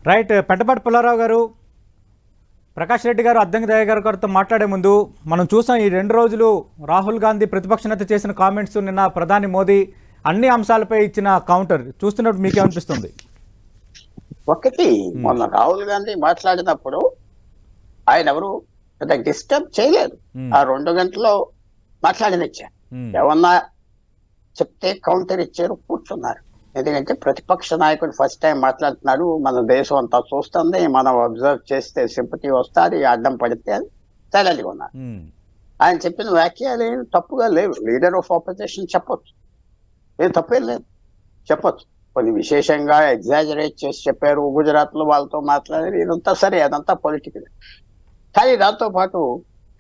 Right. Pentapati Pullarao గారు, ప్రకాష్ రెడ్డి గారు, అద్దంకి దయ్య గారితో మాట్లాడే ముందు మనం చూసాం ఈ 2 రోజులు రాహుల్ గాంధీ ప్రతిపక్ష నేత చేసిన కామెంట్స్, నిన్న ప్రధాని మోదీ అన్ని అంశాలపై ఇచ్చిన కౌంటర్ చూస్తున్నప్పుడు మీకేమనిపిస్తుంది? ఒకటి, మొన్న రాహుల్ గాంధీ మాట్లాడినప్పుడు ఆయన ఎవరు పెద్ద డిస్టర్బ్ చేయలేదు. ఆ 2 గంటల్లో మాట్లాడినిచ్చారు. ఏమన్నా చెప్తే కౌంటర్ ఇచ్చారు, కూర్చున్నారు. ఎందుకంటే ప్రతిపక్ష నాయకుడు ఫస్ట్ టైం మాట్లాడుతున్నాడు, మన దేశం అంతా చూస్తుంది, మనం అబ్జర్వ్ చేస్తే సింపతి వస్తుంది, అడ్డం పడితే సైలెంట్గా ఉన్నారు. ఆయన చెప్పిన వ్యాఖ్యలు ఏం తప్పుగా లేవు. లీడర్ ఆఫ్ ఆపోజిషన్ చెప్పొచ్చు, ఏం తప్పేం లేదు, చెప్పొచ్చు. కొన్ని విశేషంగా ఎగ్జాజరేట్ చేసి చెప్పారు, గుజరాత్ లో వాళ్ళతో మాట్లాడారు, ఇదంతా సరే, అదంతా పొలిటికల్. కానీ దాంతో పాటు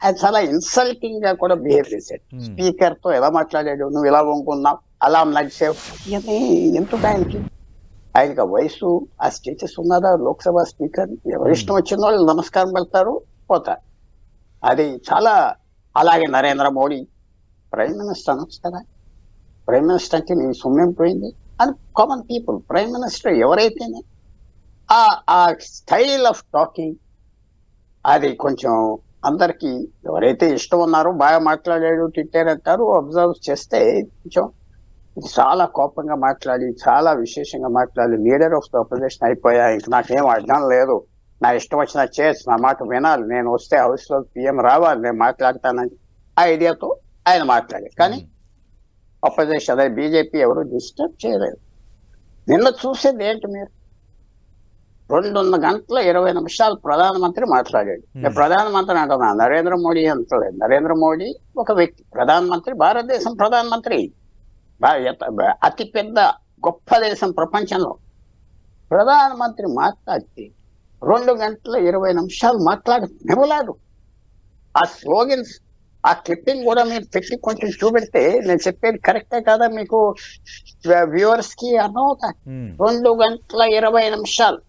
ఆయన చాలా ఇన్సల్టింగ్ గా కూడా బిహేవ్ చేశాడు. స్పీకర్ తో ఎలా మాట్లాడాడు, నువ్వు ఇలా వంకున్నావు, అలా నడిచావు, ఇవన్నీ ఎందుకు ఆయనకి ఆ వయసు, ఆ స్టేటస్ ఉన్నదా? లోక్సభ స్పీకర్ ఎవరిష్టం వచ్చిన వాళ్ళు నమస్కారం పెడతారు, పోతారు. అది చాలా. అలాగే నరేంద్ర మోడీ ప్రైమ్ మినిస్టర్ అనొచ్చు కదా, ప్రైమ్ మినిస్టర్ అంటే నీ సొమ్మేం పోయింది అని కామన్ పీపుల్. ప్రైమ్ మినిస్టర్ ఎవరైతేనే ఆ స్టైల్ ఆఫ్ టాకింగ్ అది కొంచెం అందరికి ఎవరైతే ఇష్టం ఉన్నారో, బాగా మాట్లాడాడు, తిట్టారంటారు, అబ్జర్వ్ చేస్తే కొంచెం చాలా కోపంగా మాట్లాడి, చాలా విశేషంగా మాట్లాడి, లీడర్ ఆఫ్ ద అపోజిషన్ అయిపోయా, ఇంక నాకేం అర్థం లేదు, నా ఇష్టం వచ్చిన చేసి నా మాట వినాలి, నేను వస్తే హౌస్ లో పిఎం రావాలి, నేను మాట్లాడతానని ఆ ఐడియాతో ఆయన మాట్లాడారు. కానీ అపోజిషన్ అదే బీజేపీ ఎవరు డిస్టర్బ్ చేయలేదు. నిన్న చూసేది ఏంటి మీరు? 2 గంటల 20 నిమిషాలు ప్రధానమంత్రి మాట్లాడాడు. నేను ప్రధానమంత్రి అంటున్నా, నరేంద్ర మోడీ అంటలేదు. నరేంద్ర మోడీ ఒక వ్యక్తి, ప్రధానమంత్రి, భారతదేశం ప్రధానమంత్రి, అతి పెద్ద గొప్ప దేశం ప్రపంచంలో. ప్రధానమంత్రి మాట్లాడితే 2 గంటల 20 నిమిషాలు నివ్వలేదు. ఆ స్లోగన్స్, ఆ క్లిప్పింగ్ కూడా మీరు పెట్టి కొంచెం చూపెడితే నేను చెప్పేది కరెక్టే కదా మీకు వ్యూవర్స్ కి అర్థమవుతాయి. 2 గంటల 20 నిమిషాలు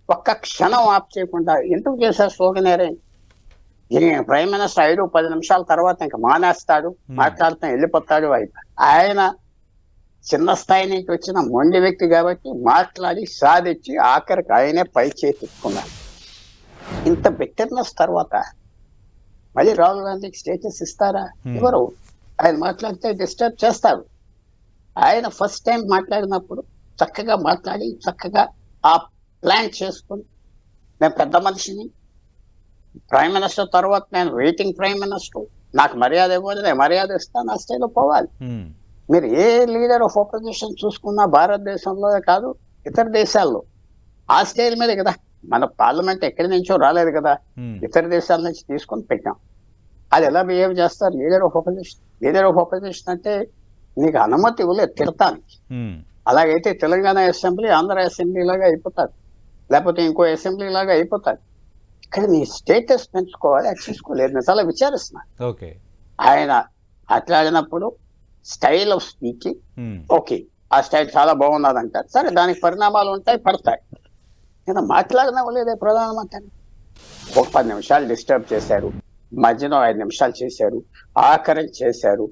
ఒక్క క్షణం ఆఫ్ చేయకుండా ఎందుకు చేశారు స్లోగన్ అరేంజ్? ప్రైమ్ మినిస్టర్ 5-10 నిమిషాల తర్వాత ఇంకా మానేస్తాడు, మాట్లాడుతూ వెళ్ళిపోతాడు. ఆయన చిన్న స్థాయి నుంచి వచ్చిన మొండి వ్యక్తి కాబట్టి మాట్లాడి సాధించి ఆఖరికి ఆయనే పై చేతిక్కున్నారు. ఇంత బిట్టర్నెస్ తర్వాత మళ్ళీ రాహుల్ గాంధీకి స్టేటస్ ఇస్తారా? ఎవరు? ఆయన మాట్లాడితే డిస్టర్బ్ చేస్తారు. ఆయన ఫస్ట్ టైం మాట్లాడినప్పుడు చక్కగా మాట్లాడి, చక్కగా ఆ ప్లాన్ చేసుకుని, నేను పెద్ద మనిషిని, ప్రైమ్ మినిస్టర్ తర్వాత నేను వెయిటింగ్ ప్రైమ్ మినిస్టర్, నాకు మర్యాద ఇవ్వాలి, నేను మర్యాద ఇస్తాను, ఆ స్టైల్లో పోవాలి. మీరు ఏ లీడర్ ఆఫ్ ఆపోజిషన్ చూసుకున్నా భారతదేశంలో కాదు, ఇతర దేశాల్లో ఆ స్టైల్ మీద కదా. మన పార్లమెంట్ ఎక్కడి నుంచో రాలేదు కదా, ఇతర దేశాల నుంచి తీసుకొని పెట్టాం. అది ఎలా బిహేవ్ చేస్తారు leader of opposition? Leader of opposition అంటే నీకు అనుమతి ఇవ్వలేదు తిడతానికి. అలాగైతే తెలంగాణ అసెంబ్లీ ఆంధ్ర అసెంబ్లీ లాగా అయిపోతారు, లేకపోతే ఇంకో అసెంబ్లీ లాగా అయిపోతారు. ఇక్కడ నీ స్టేటస్ పెంచుకోవాలి, అది చూసుకోలేదు. నేను చాలా విచారిస్తున్నా. ఆయన మాట్లాడినప్పుడు స్టైల్ ఆఫ్ స్పీకింగ్ ఓకే, ఆ స్టైల్ చాలా బాగున్నదంటారు, సరే, దానికి పరిణామాలు ఉంటాయి, పడతాయి. నేను మాట్లాడినవ్వలేదే ప్రధానమంత్రి. ఒక 10 నిమిషాలు డిస్టర్బ్ చేశారు, మధ్యలో 5 నిమిషాలు చేశారు, ఆఖరి చేశారు.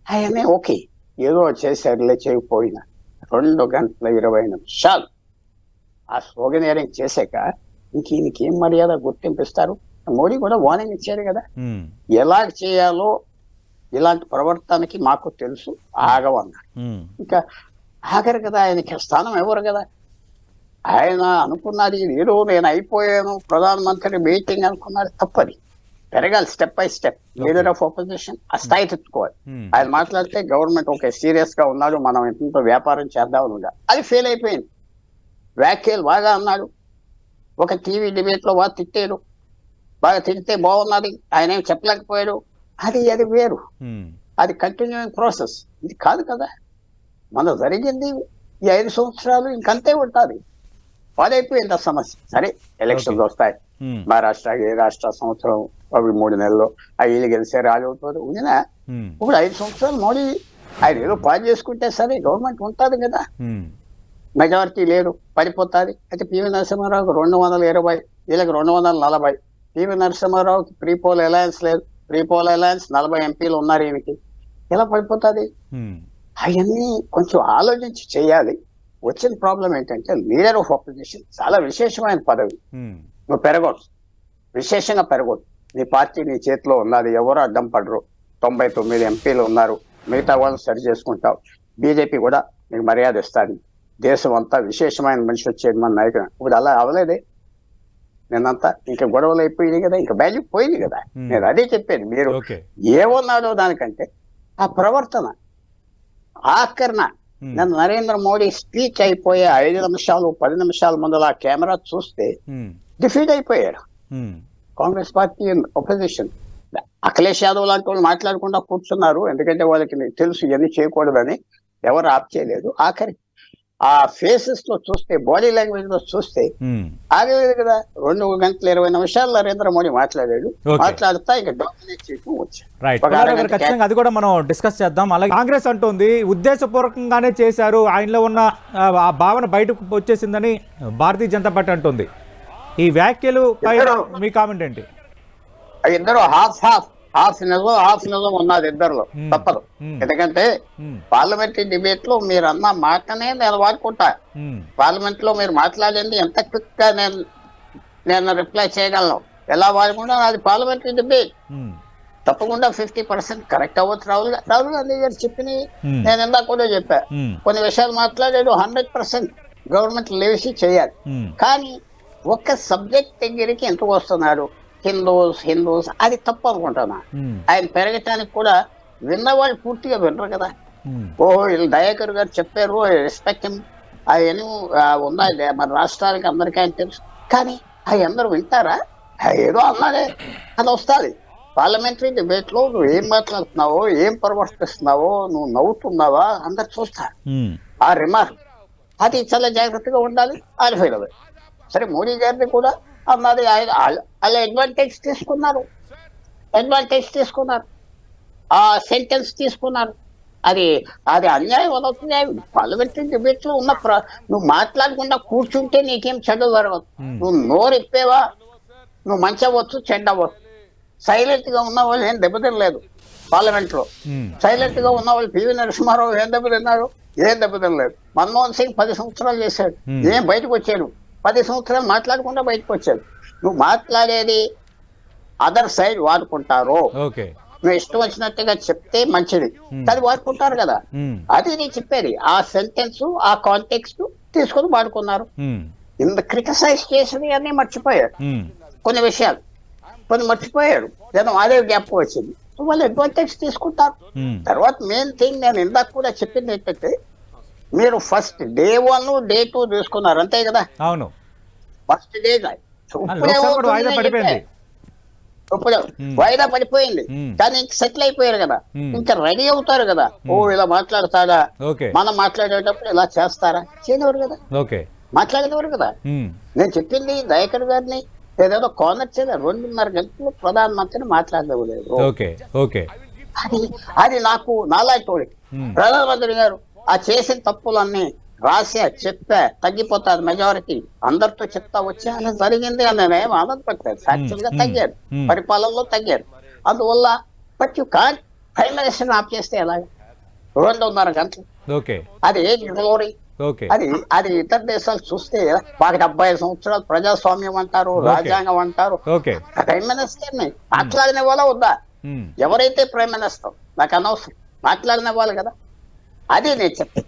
ఆయనే ఓకే, ఏదో చేశారులే, చేయకపోయినా 2 గంటల 20 నిమిషాలు ఆ స్లోగన్ చేశాక ఈయనకి ఏం మర్యాద గుర్తింపిస్తారు? మోడీ కూడా వార్నింగ్ ఇచ్చారు కదా, ఎలా చేయాలో ఇలాంటి ప్రవర్తనకి మాకు తెలుసు, ఆగవన్నారు. ఇంకా ఆఖరి కదా, ఆయనకి స్థానం ఎవరు కదా. ఆయన అనుకున్నది ఏదో నేను అయిపోయాను ప్రధానమంత్రి మీటింగ్ అనుకున్నాడు, తప్పది. పెరగాలి step by step. Leader of opposition ఆ స్థాయి తెచ్చుకోవాలి. ఆయన మాట్లాడితే గవర్నమెంట్ ఓకే సీరియస్ గా ఉన్నాడు, మనం ఎంతో వ్యాపారం చేద్దాం, అది ఫెయిల్ అయిపోయింది. వ్యాఖ్యలు బాగా అన్నాడు, ఒక టీవీ డిబేట్ లో బాగా తిట్టాడు, బాగా తిడితే బాగున్నది, ఆయన ఏం చెప్పలేకపోయాడు, అది వేరు, అది కంటిన్యూయింగ్ ప్రాసెస్. ఇది కాదు కదా, మన జరిగింది ఈ 5 సంవత్సరాలు ఇంకంతే ఉంటుంది, పాడైపోయింది ఆ సమస్య. సరే, ఎలక్షన్స్ వస్తాయి, మహారాష్ట్ర ఏ రాష్ట్ర సంవత్సరం అవి 3 నెలల్లో వీళ్ళు గెలిచే రాజవుతుంది ఉందినా. ఇప్పుడు 5 సంవత్సరాలు మోడీ ఆయన ఏదో పాడు చేసుకుంటే సరే, గవర్నమెంట్ ఉంటుంది కదా, మెజారిటీ లేదు, పడిపోతుంది. అయితే పివి నరసింహారావుకి 220, వీళ్ళకి 240. పివి నరసింహారావుకి ప్రీపోల్ అలయన్స్ లేదు, ప్రీపోల్ అలయన్స్ 40 ఎంపీలు ఉన్నారు, ఈయనకి ఎలా పడిపోతుంది? అవన్నీ కొంచెం ఆలోచించి చేయాలి. వచ్చిన ప్రాబ్లం ఏంటంటే లీడర్ ఆఫ్ ఆపోజిషన్ చాలా విశేషమైన పదవి. నువ్వు పెరగొచ్చు, విశేషంగా పెరగొచ్చు. నీ పార్టీ నీ చేతిలో ఉన్నది, ఎవరు అడ్డం పడరు. 99 ఎంపీలు ఉన్నారు, మిగతా వాళ్ళని సరి చేసుకుంటావు. బీజేపీ కూడా నీకు మర్యాద ఇస్తుంది. దేశం అంతా విశేషమైన మనిషి వచ్చేది మన నాయకుడు. ఇప్పుడు అలా అవలేదే నిన్నంతా. ఇంకా గొడవలు అయిపోయింది కదా, ఇంకా వాల్యూ పోయింది కదా. నేను అదే చెప్పేది. మీరు ఏమన్నాడో దానికంటే ఆ ప్రవర్తన, ఆకరణ. నన్ను నరేంద్ర మోడీ స్పీచ్ అయిపోయే 5 నిమిషాలు 10 నిమిషాల ముందు ఆ కెమెరా చూస్తే డిఫీట్ అయిపోయారు కాంగ్రెస్ పార్టీ అపోజిషన్. అఖిలేష్ యాదవ్ లాంటి వాళ్ళు మాట్లాడకుండా కూర్చున్నారు, ఎందుకంటే వాళ్ళకి తెలుసు ఇవన్నీ చేయకూడదని. ఎవరు ఆప్ చేయలేదు. ఆఖరి ఆ ఫేసెస్ లో చూస్తే, బాడీ లాంగ్వేజ్ లో చూస్తే ఆగలేదు కదా. 2 గంటల 20 నిమిషాలు నరేంద్ర మోడీ మాట్లాడాడు. మాట్లాడుతా ఇంకా డామినేట్ చేయడం వచ్చాడు. అది కూడా మనం డిస్కస్ చేద్దాం. అలాగే కాంగ్రెస్ అంటుంది ఉద్దేశపూర్వకంగానే చేశారు, ఆయనలో ఉన్న ఆ భావన బయటకు వచ్చేసిందని భారతీయ జనతా పార్టీ అంటుంది. ఈ వ్యాఖ్యలు మీ కామెంట్ ఏంటి? ఇద్దరు హాఫ్ నిజం ఉన్నది ఇద్దరులో. తప్పదు, ఎందుకంటే పార్లమెంటరీ డిబేట్ లో మీరు అన్న మాటనే నేను వాడుకుంటా. పార్లమెంట్ లో మీరు మాట్లాడింది ఎంత క్విక్ గా నేను రిప్లై చేయగలను, ఎలా వాడుకుంటా. అది పార్లమెంటరీ డిబేట్. తప్పకుండా 50% కరెక్ట్ అవ్వచ్చు. రాహుల్ గాంధీ గారు చెప్పిన నేను ఇందాక కూడా చెప్పా. కొన్ని విషయాలు మాట్లాడాడు, 100% గవర్నమెంట్ లేచి చేయాలి. కానీ ఒక్క సబ్జెక్ట్ దగ్గరికి ఎందుకు వస్తున్నాడు? హిందూస్ అది తప్పు అనుకుంటున్నా. ఆయన పెరగటానికి కూడా విన్నవాళ్ళు పూర్తిగా వినరు కదా. ఓహో వీళ్ళు దయాకర్ గారు చెప్పారు, రెస్పెక్ట్ అవన్నీ ఉన్నాయి మన రాష్ట్రానికి అందరికీ ఆయన తెలుసు. కానీ అవి అందరూ వింటారా? ఏదో అన్నాడే అది వస్తుంది. పార్లమెంటరీ డిబేట్ లో నువ్వు ఏం మాట్లాడుతున్నావో, ఏం ప్రవర్తిస్తున్నావో, నువ్వు నవ్వుతున్నావా అందరు చూస్తారు. ఆ రిమార్క్ అది చాలా జాగ్రత్తగా ఉండాలి. ఆలిఫైల్ అవ్వాలి. సరే మోడీ గారిని కూడా అన్నది అలా అడ్వాంటేజ్ తీసుకున్నారు, ఆ సెంటెన్స్ తీసుకున్నారు. అది అన్యాయం అవుతుంది. పార్లమెంటరీ డిబేట్ లో ఉన్న నువ్వు మాట్లాడకుండా కూర్చుంటే నీకేం చెడ్డ జరగదు. నువ్వు నోరు ఇప్పేవా, నువ్వు మంచి అవ్వచ్చు, చెడ్డ అవ్వచ్చు. సైలెంట్ గా ఉన్న వాళ్ళు ఏం దెబ్బతినలేదు పార్లమెంట్ లో. సైలెంట్ గా ఉన్న వాళ్ళు పివి నరసింహారావు ఏం దెబ్బతిన్నారు? ఏం దెబ్బతినలేదు. మన్మోహన్ సింగ్ 10 సంవత్సరాలు చేశాడు, ఏం బయటకు వచ్చాడు? 10 సంవత్సరాలు మాట్లాడకుండా బయటకు వచ్చాడు. నువ్వు మాట్లాడేది అదర్ సైడ్ వాడుకుంటారు. నువ్వు ఇష్టం వచ్చినట్టుగా చెప్తే మంచిది, అది వాడుకుంటారు కదా. అది నేను చెప్పేది. ఆ సెంటెన్స్, ఆ కాంటెక్స్ట్ తీసుకొని వాడుకున్నారు. ఇంత క్రిటిసైజ్ చేసింది అన్నీ మర్చిపోయారు. కొన్ని విషయాలు మర్చిపోయారు. జనం అదే గ్యాప్ వచ్చింది. వాళ్ళు అడ్వాంటేజ్ తీసుకుంటారు. తర్వాత మెయిన్ థింగ్ నేను ఇందాక కూడా చెప్పింది ఏంటంటే, మీరు ఫస్ట్ డే 1 డే 2 తీసుకున్నారు అంతే కదా. అవును, ఫస్ట్ డే ఇప్పుడు వాయిదా పడిపోయింది. కానీ ఇంక సెటిల్ అయిపోయారు కదా, ఇంకా రెడీ అవుతారు కదా. ఓ ఇలా మాట్లాడతాడా, మనం మాట్లాడేటప్పుడు ఇలా చేస్తారా? చేయనివారు కదా, మాట్లాడేవారు కదా. నేను చెప్పింది దయాకర్ గారిని ఏదేదో కార్నర్ చేయలేదు. 2.5 గంటలు ప్రధానమంత్రిని మాట్లాడలేదు. అది నాకు నాలాంటి ప్రధానమంత్రి గారు ఆ చేసిన తప్పులన్నీ రాసా, చెప్పా, తగ్గిపోతాది మెజారిటీ, అందరితో చెప్తా వచ్చి అలా జరిగింది అని నేనేం ఆనందపడలేదు. యాక్చువల్ గా తగ్గారు, పరిపాలనలో తగ్గారు. అందువల్ల but you can't prime minister of చేస్తే ఎలాగ 2.5 గంటలు? అది ఏ గ్లోరీ? అది ఇతర దేశాలు చూస్తే మాకు 75 సంవత్సరాలు ప్రజాస్వామ్యం అంటారు, రాజ్యాంగం అంటారు. ప్రైమ్ మినిస్టర్ ని మాట్లాడిన వాళ్ళ వద్దా? ఎవరైతే ప్రైమ్ మినిస్టర్ నాకు అనవసరం, మాట్లాడిన వాళ్ళు కదా. అది నేను చెప్పాను.